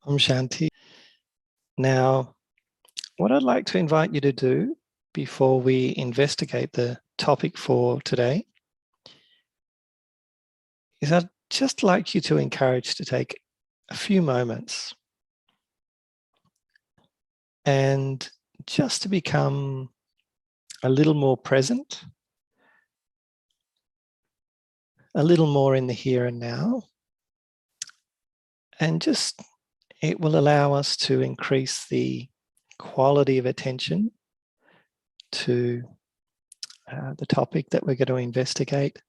Omshanti. Now, what I'd like to invite you to do before we investigate the topic for today is I'd just like you to encourage to take a few moments and just to become a little more present, a little more in the here and now, and just it will allow us to increase the quality of attention to the topic that we're going to investigate.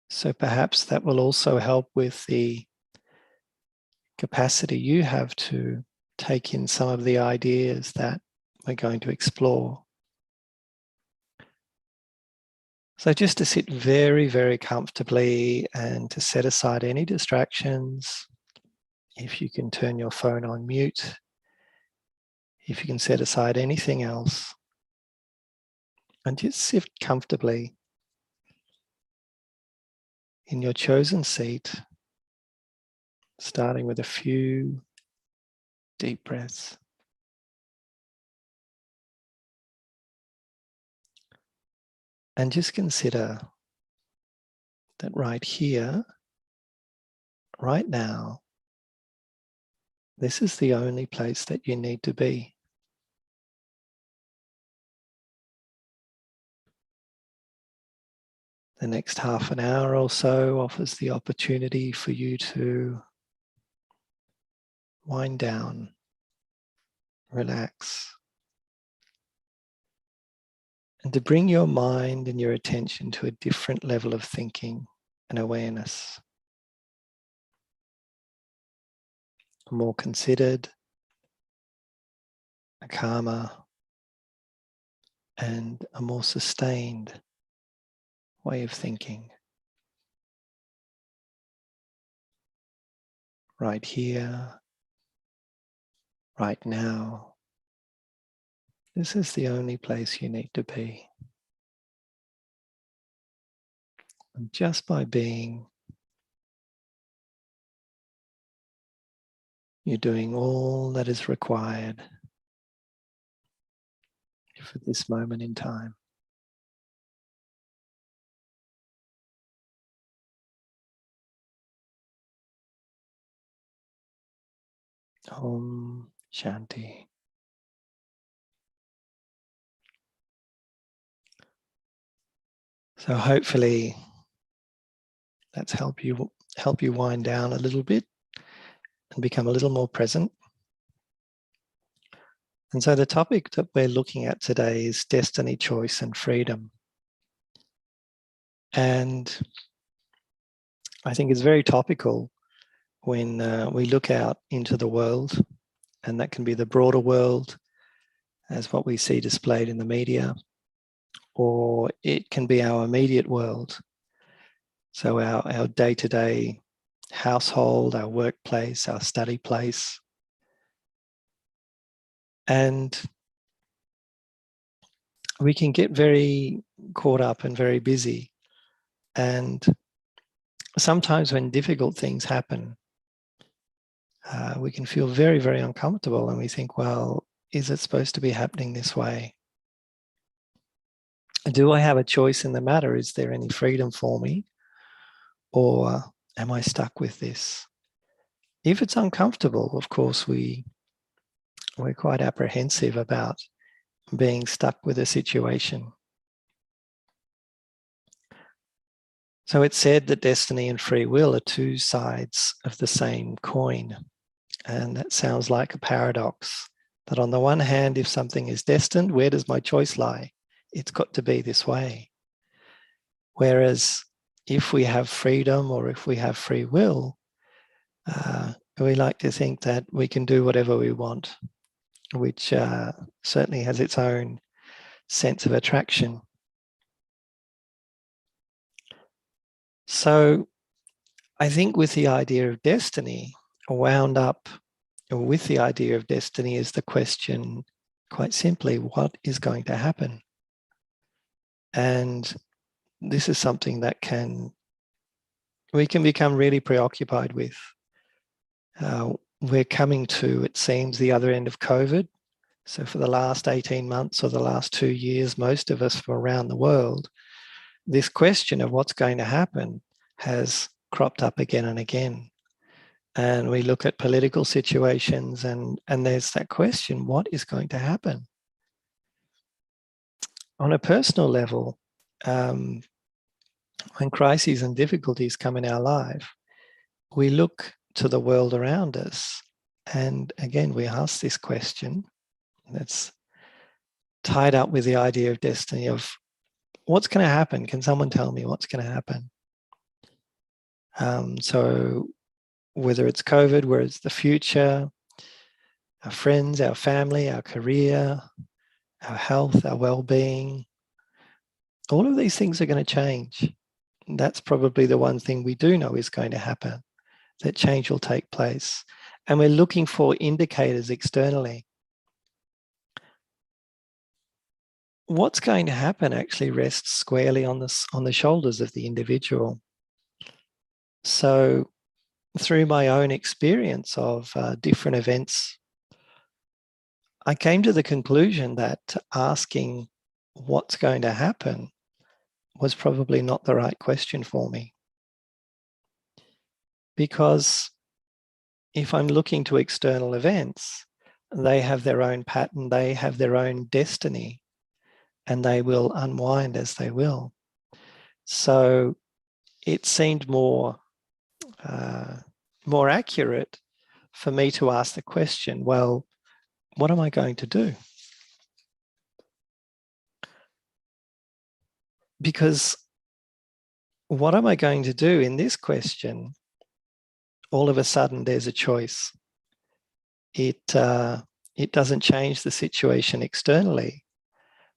So perhaps that will also help with the capacity you have to take in some of the ideas that we're going to explore. So just to sit very, very comfortably and to set aside any distractions. If you can turn your phone on mute, if you can set aside anything else, and just sit comfortably in your chosen seat, starting with a few deep breaths. And just consider that right here, right now, this is the only place that you need to be. The next half an hour or so offers the opportunity for you to wind down, relax, and to bring your mind and your attention to a different level of thinking and awareness. A more considered, a calmer, and a more sustained way of thinking. Right here, right now, this is the only place you need to be. And just by being, you're doing all that is required for this moment in time. Om Shanti. So hopefully that's help you wind down a little bit and become a little more present. And so the topic that we're looking at today is destiny, choice, and freedom. And I think it's very topical when we look out into the world, and that can be the broader world as what we see displayed in the media, or it can be our immediate world. So our day-to-day household, our workplace, our study place. And we can get very caught up and very busy. And sometimes when difficult things happen, we can feel very, very uncomfortable, and we think, well, is it supposed to be happening this way? Do I have a choice in the matter? Is there any freedom for me? Or am I stuck with this? If it's uncomfortable, of course, we're quite apprehensive about being stuck with a situation. So it's said that destiny and free will are two sides of the same coin. And that sounds like a paradox. That on the one hand, if something is destined, where does my choice lie? It's got to be this way. Whereas if we have freedom or if we have free will, we like to think that we can do whatever we want, which certainly has its own sense of attraction. So I think with the idea of destiny, wound up with the idea of destiny is the question, quite simply, what is going to happen? And this is something that we can become really preoccupied with. we're coming to, it seems, the other end of COVID. So for the last 18 months or the last 2 years, most of us from around the world, this question of what's going to happen has cropped up again and again. And we look at political situations and there's that question, what is going to happen? On a personal level, when crises and difficulties come in our life, we look to the world around us. And again, we ask this question that's tied up with the idea of destiny, of what's going to happen? Can someone tell me what's going to happen? So whether it's COVID, whether it's the future, our friends, our family, our career, our health, our well-being, all of these things are going to change. And that's probably the one thing we do know is going to happen, that change will take place. And we're looking for indicators externally. What's going to happen actually rests squarely on the shoulders of the individual. So through my own experience of different events, I came to the conclusion that asking what's going to happen was probably not the right question for me. Because if I'm looking to external events, they have their own pattern, they have their own destiny, and they will unwind as they will. So it seemed more accurate for me to ask the question, well, what am I going to do? Because what am I going to do in this question? All of a sudden, there's a choice. It doesn't change the situation externally,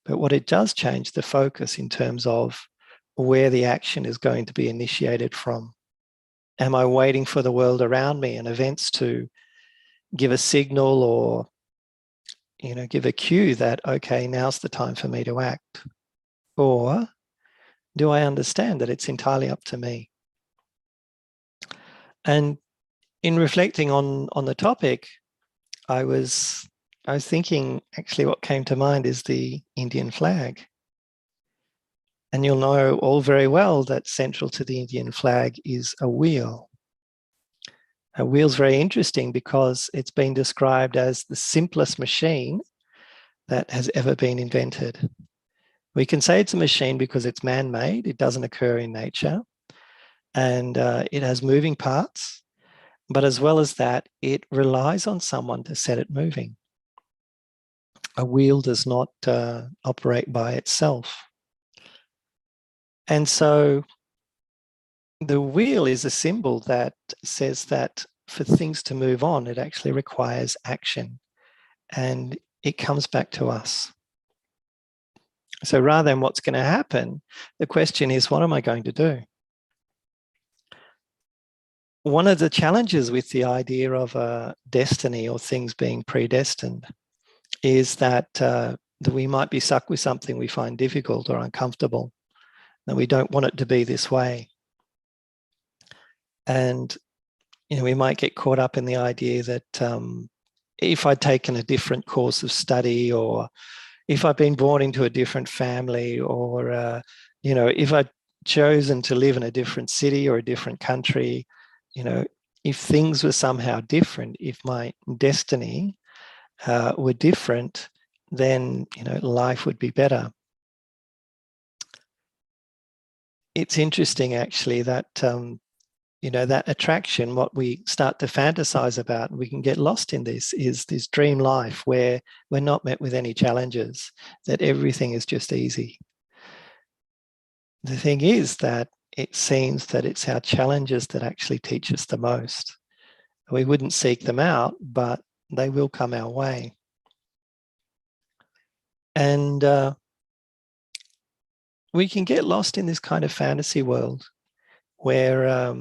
but what it does change the focus in terms of where the action is going to be initiated from. Am I waiting for the world around me and events to give a signal or, give a cue that, okay, now's the time for me to act? Or do I understand that it's entirely up to me? And in reflecting on the topic, I was thinking, actually what came to mind is the Indian flag. And you'll know all very well that central to the Indian flag is a wheel. A wheel's very interesting because it's been described as the simplest machine that has ever been invented. We can say it's a machine because it's man-made, it doesn't occur in nature, and it has moving parts, but as well as that, it relies on someone to set it moving. A wheel does not operate by itself. And so the wheel is a symbol that says that for things to move on, it actually requires action, and it comes back to us. So rather than what's going to happen, the question is, what am I going to do? One of the challenges with the idea of a destiny or things being predestined is that we might be stuck with something we find difficult or uncomfortable, and we don't want it to be this way. And we might get caught up in the idea that if I'd taken a different course of study, or if I'd been born into a different family, or if I'd chosen to live in a different city or a different country, if things were somehow different, if my destiny were different, then life would be better. It's interesting actually that that attraction, what we start to fantasize about, and we can get lost in this, is this dream life where we're not met with any challenges, that everything is just easy. The thing is that it seems that it's our challenges that actually teach us the most. We wouldn't seek them out, but they will come our way. And we can get lost in this kind of fantasy world where,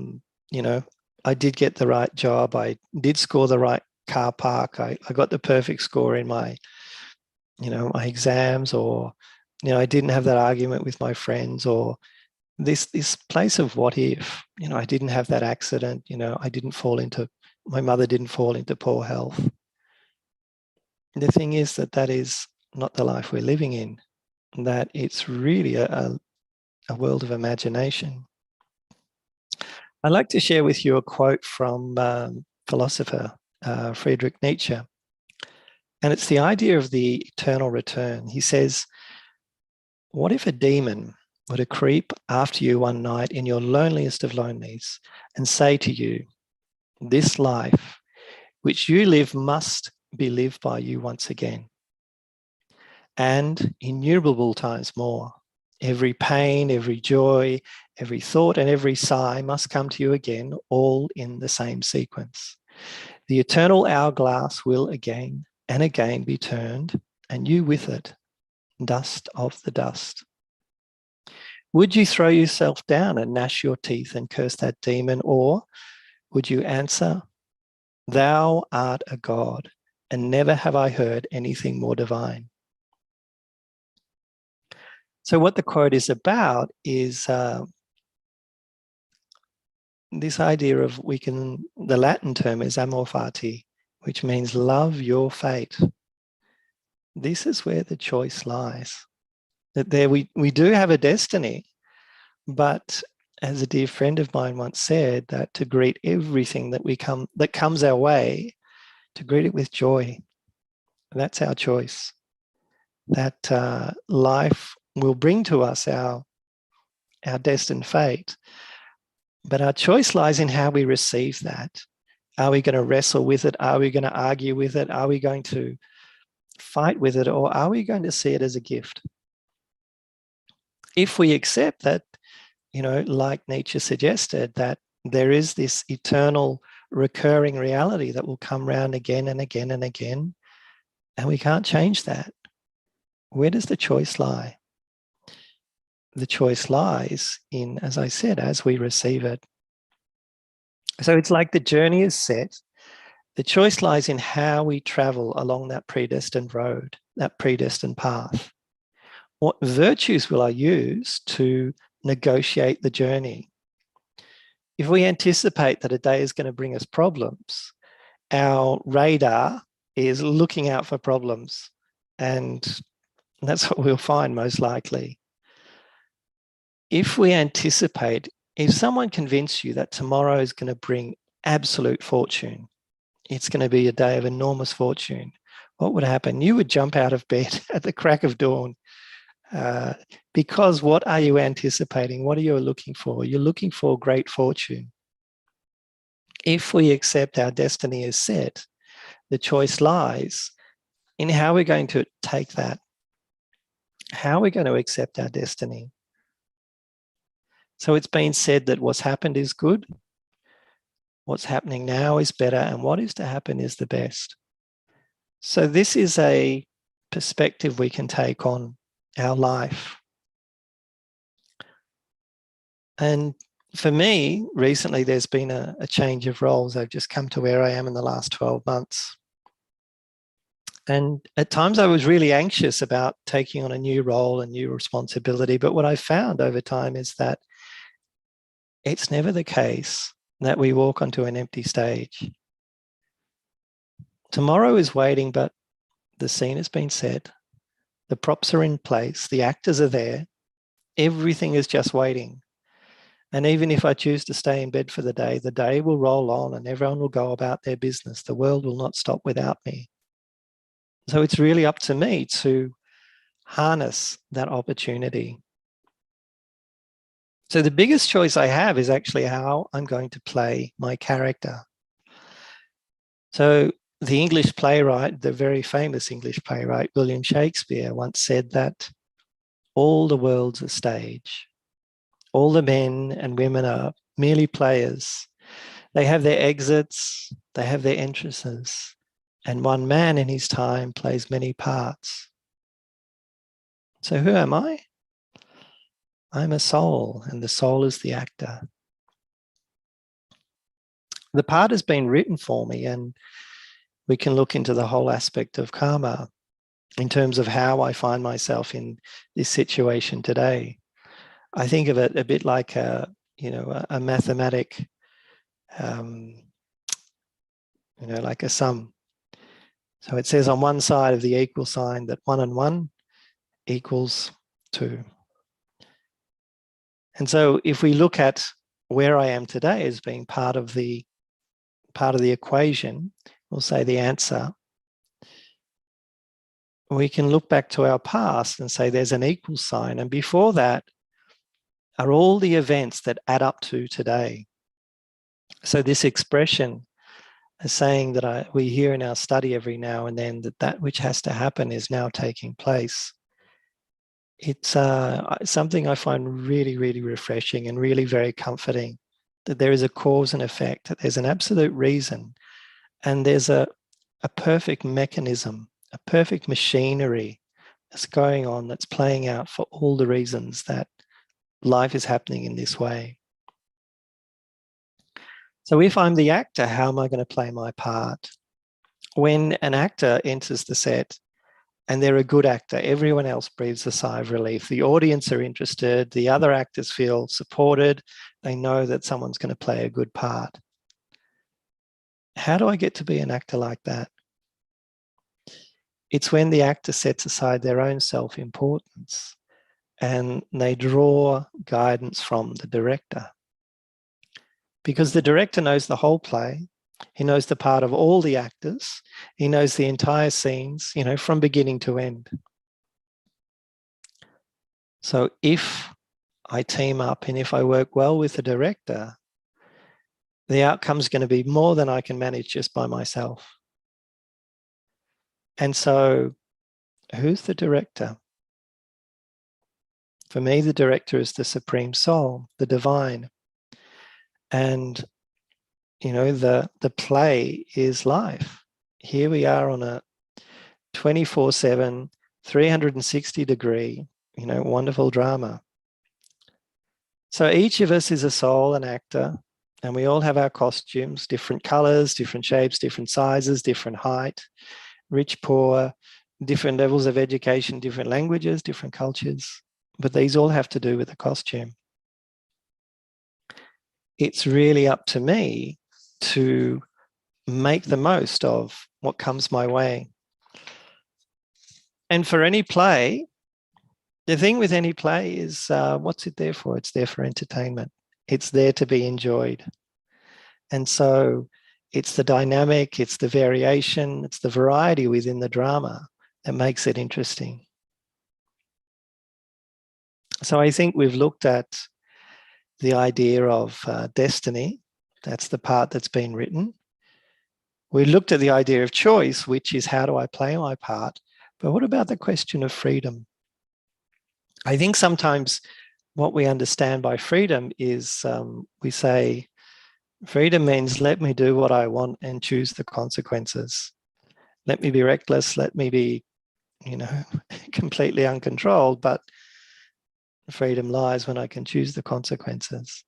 I did get the right job, I did score the right car park, I got the perfect score in my, my exams, or, I didn't have that argument with my friends, or, this place of what if, I didn't have that accident, my mother didn't fall into poor health. The thing is that is not the life we're living in, that it's really a world of imagination. I'd like to share with you a quote from philosopher Friedrich Nietzsche. And it's the idea of the eternal return. He says, what if a demon were to creep after you one night in your loneliest of lonelies and say to you, this life which you live must be lived by you once again, and innumerable times more. Every pain, every joy, every thought, and every sigh must come to you again, all in the same sequence. The eternal hourglass will again and again be turned, and you with it, dust of the dust. Would you throw yourself down and gnash your teeth and curse that demon, or would you answer, thou art a god, and never have I heard anything more divine? So what the quote is about is this idea of the Latin term is amor fati, which means love your fate. This is where the choice lies. That there we do have a destiny, but as a dear friend of mine once said, that to greet everything that comes our way, to greet it with joy. That's our choice. That life will bring to us our destined fate. But our choice lies in how we receive that. Are we going to wrestle with it? Are we going to argue with it? Are we going to fight with it? Or are we going to see it as a gift? If we accept that, like Nietzsche suggested, that there is this eternal recurring reality that will come round again and again and again, and we can't change that, where does the choice lie? The choice lies in, as I said, as we receive it. So it's like the journey is set. The choice lies in how we travel along that predestined road, that predestined path. What virtues will I use to negotiate the journey? If we anticipate that a day is going to bring us problems, our radar is looking out for problems, and that's what we'll find most likely. If we anticipate, if someone convinced you that tomorrow is going to bring absolute fortune, it's going to be a day of enormous fortune, what would happen? You would jump out of bed at the crack of dawn, because what are you anticipating? What are you looking for? You're looking for great fortune. If we accept our destiny is set, the choice lies in how we're going to take that, how we're going to accept our destiny. So it's been said that what's happened is good, what's happening now is better, and what is to happen is the best. So this is a perspective we can take on our life. And for me, recently, there's been a change of roles. I've just come to where I am in the last 12 months. And at times I was really anxious about taking on a new role, a new responsibility. But what I found over time is that it's never the case that we walk onto an empty stage. Tomorrow is waiting, but the scene has been set. The props are in place. The actors are there. Everything is just waiting. And even if I choose to stay in bed for the day will roll on and everyone will go about their business. The world will not stop without me. So it's really up to me to harness that opportunity. So the biggest choice I have is actually how I'm going to play my character. So the English playwright, the very famous English playwright, William Shakespeare, once said that all the world's a stage. All the men and women are merely players. They have their exits, they have their entrances, and one man in his time plays many parts. So who am I? I'm a soul, and the soul is the actor. The part has been written for me, and we can look into the whole aspect of karma in terms of how I find myself in this situation today. I think of it a bit like a, you know, a mathematic, you know, like a sum. So it says on one side of the equal sign that 1 and 1 equals 2. And so if we look at where I am today as being part of the equation, we'll say the answer, we can look back to our past and say there's an equal sign. And before that are all the events that add up to today. So this expression is saying that we hear in our study every now and then that which has to happen is now taking place. It's something I find really, really refreshing and really very comforting, that there is a cause and effect, that there's an absolute reason, and there's a perfect mechanism, a perfect machinery that's going on, that's playing out for all the reasons that life is happening in this way. So if I'm the actor, how am I going to play my part? When an actor enters the set and they're a good actor, everyone else breathes a sigh of relief. The audience are interested. The other actors feel supported. They know that someone's going to play a good part. How do I get to be an actor like that? It's when the actor sets aside their own self-importance and they draw guidance from the director. Because the director knows the whole play. He knows the part of all the actors. He knows the entire scenes, you know, from beginning to end. So if I team up and if I work well with the director, the outcome is going to be more than I can manage just by myself. And so who's the director? For me, the director is the Supreme Soul, the divine. And, you know, the play is life. Here we are on a 24/7, 360-degree, you know, wonderful drama. So each of us is a soul, an actor, and we all have our costumes, different colors, different shapes, different sizes, different height, rich, poor, different levels of education, different languages, different cultures. But these all have to do with the costume. It's really up to me to make the most of what comes my way. And for any play, the thing with any play is what's it there for? It's there for entertainment. It's there to be enjoyed. And so it's the dynamic, it's the variation, it's the variety within the drama that makes it interesting. So I think we've looked at the idea of destiny. That's the part that's been written. We looked at the idea of choice, which is how do I play my part? But what about the question of freedom? I think sometimes what we understand by freedom is we say, freedom means let me do what I want and choose the consequences. Let me be reckless, let me be, you know, completely uncontrolled, but freedom lies when I can choose the consequences.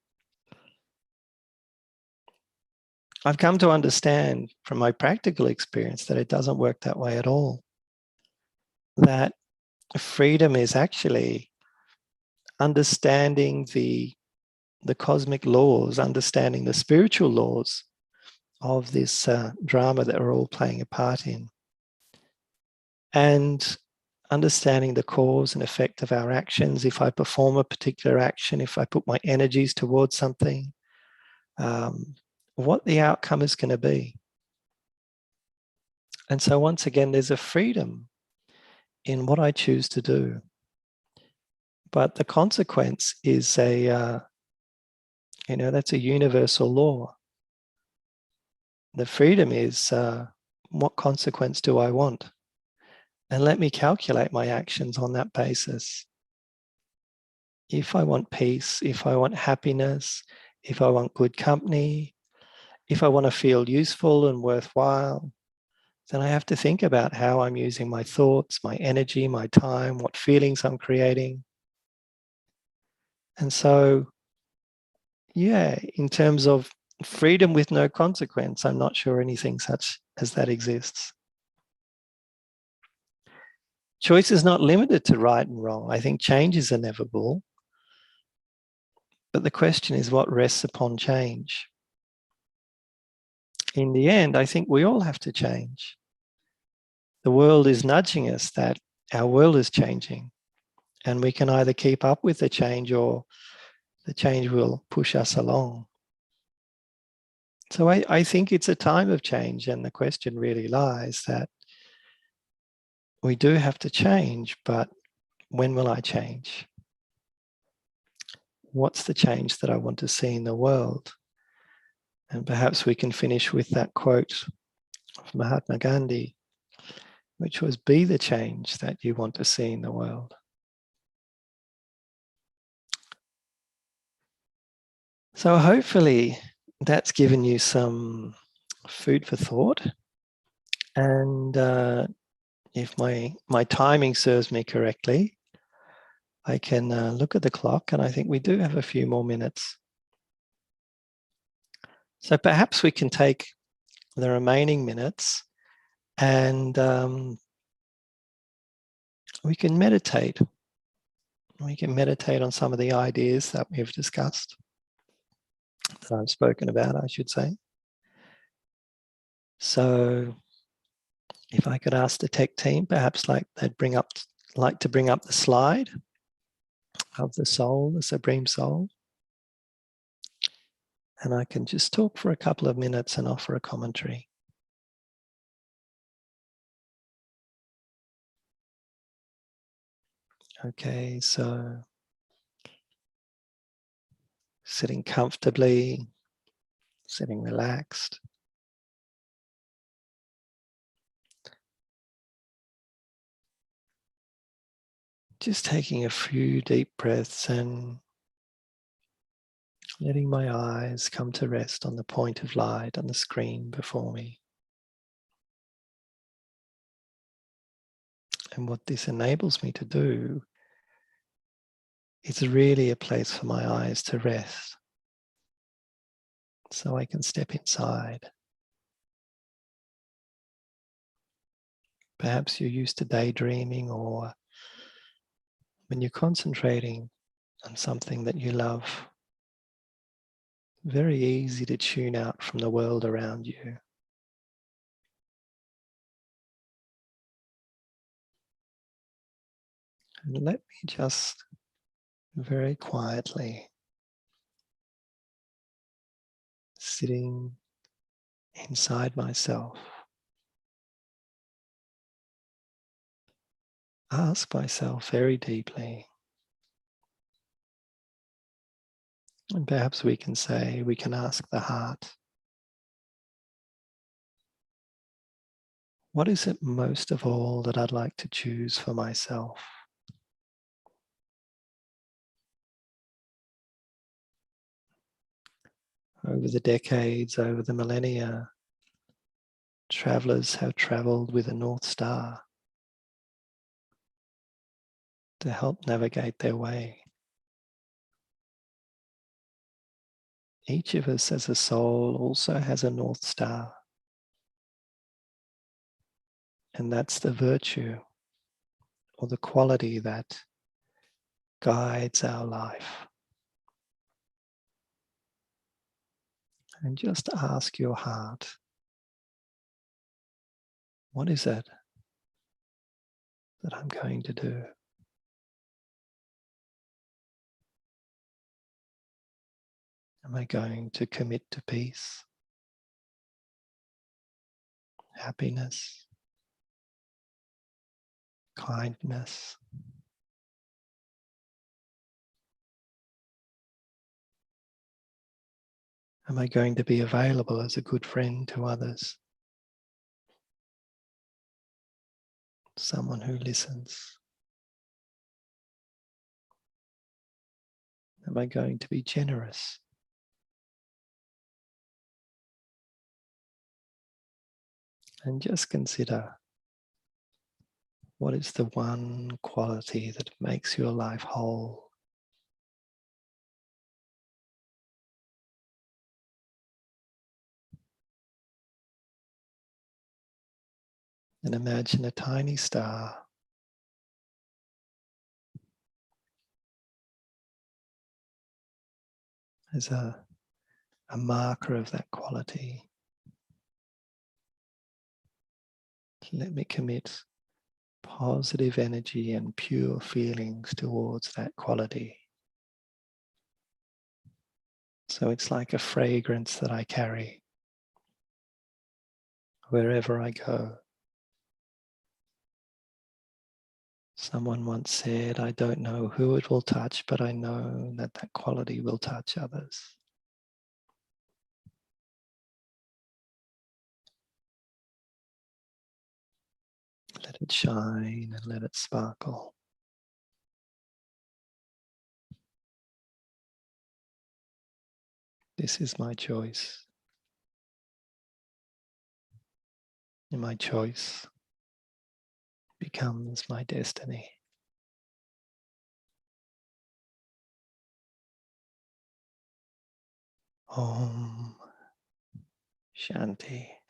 I've come to understand from my practical experience that it doesn't work that way at all. That freedom is actually understanding the cosmic laws, understanding the spiritual laws of this drama that we're all playing a part in, and understanding the cause and effect of our actions. If I perform a particular action, if I put my energies towards something, what the outcome is going to be. And so once again, there's a freedom in what I choose to do. But the consequence is a, you know, that's a universal law. The freedom is what consequence do I want? And let me calculate my actions on that basis. If I want peace, if I want happiness, if I want good company, if I want to feel useful and worthwhile, then I have to think about how I'm using my thoughts, my energy, my time, what feelings I'm creating. And so, yeah, in terms of freedom with no consequence, I'm not sure anything such as that exists. Choice is not limited to right and wrong. I think change is inevitable. But the question is, what rests upon change? In the end, I think we all have to change. The world is nudging us that our world is changing, and we can either keep up with the change or the change will push us along. So I think it's a time of change, and the question really lies that we do have to change, but when will I change? What's the change that I want to see in the world? And perhaps we can finish with that quote of Mahatma Gandhi, which was, be the change that you want to see in the world. So hopefully that's given you some food for thought. And if my timing serves me correctly, I can look at the clock, and I think we do have a few more minutes. So perhaps we can take the remaining minutes and we can meditate. We can meditate on some of the ideas that we've discussed, that I've spoken about, I should say. So if I could ask the tech team, perhaps like to bring up the slide of the soul, the Supreme Soul. And I can just talk for a couple of minutes and offer a commentary. Okay, so sitting comfortably, sitting relaxed. Just taking a few deep breaths and letting my eyes come to rest on the point of light on the screen before me. And what this enables me to do is really a place for my eyes to rest, so I can step inside. Perhaps you're used to daydreaming, or when you're concentrating on something that you love, very easy to tune out from the world around you. And let me just very quietly, sitting inside myself, ask myself very deeply, and perhaps we can ask the heart, what is it most of all that I'd like to choose for myself? Over the decades, over the millennia, travelers have traveled with a North Star to help navigate their way. Each of us as a soul also has a North Star. And that's the virtue or the quality that guides our life. And just ask your heart, what is it that I'm going to do? Am I going to commit to peace, happiness, kindness? Am I going to be available as a good friend to others? Someone who listens? Am I going to be generous? And just consider, what is the one quality that makes your life whole? And imagine a tiny star as a marker of that quality. Let me commit positive energy and pure feelings towards that quality. So it's like a fragrance that I carry wherever I go. Someone once said, I don't know who it will touch, but I know that that quality will touch others. Let it shine and let it sparkle. This is my choice. And my choice becomes my destiny. Om Shanti.